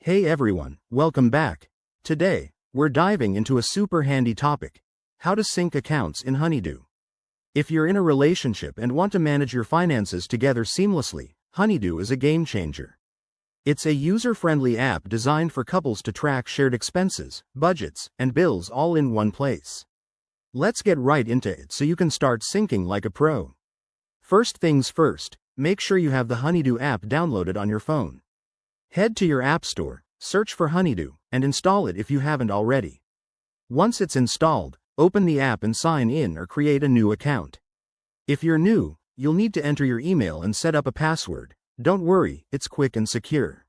Hey everyone, welcome back. Today, we're diving into a super handy topic: how to sync accounts in Honeydue. If you're in a relationship and want to manage your finances together seamlessly, Honeydue is a game changer. It's a user-friendly app designed for couples to track shared expenses, budgets, and bills all in one place. Let's get right into it so you can start syncing like a pro. First things first, make sure you have the Honeydue app downloaded on your phone. Head to your App Store, search for Honeydue, and install it if you haven't already. Once it's installed, open the app and sign in or create a new account. If you're new, you'll need to enter your email and set up a password. Don't worry, it's quick and secure.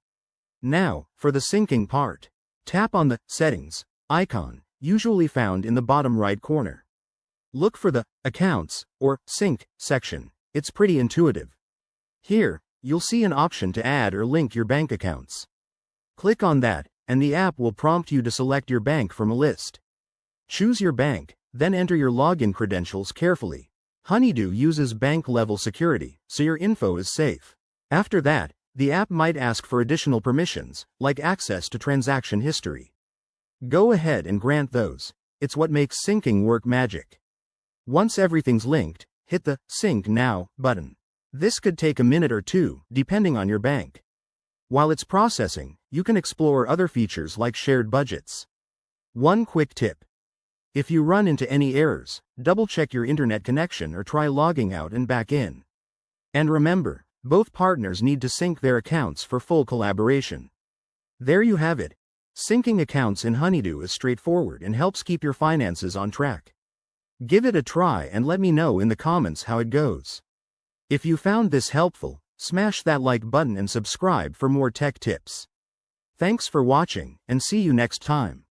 Now, for the syncing part. Tap on the Settings icon, usually found in the bottom right corner. Look for the Accounts or Sync section. It's pretty intuitive. Here, you'll see an option to add or link your bank accounts. Click on that, and the app will prompt you to select your bank from a list. Choose your bank, then enter your login credentials carefully. Honeydue uses bank-level security, so your info is safe. After that, the app might ask for additional permissions, like access to transaction history. Go ahead and grant those. It's what makes syncing work magic. Once everything's linked, hit the Sync Now button. This could take a minute or two, depending on your bank. While it's processing, you can explore other features like shared budgets. One quick tip: if you run into any errors, double-check your internet connection or try logging out and back in. And remember, both partners need to sync their accounts for full collaboration. There you have it. Syncing accounts in Honeydue is straightforward and helps keep your finances on track. Give it a try and let me know in the comments how it goes. If you found this helpful, smash that like button and subscribe for more tech tips. Thanks for watching, and see you next time.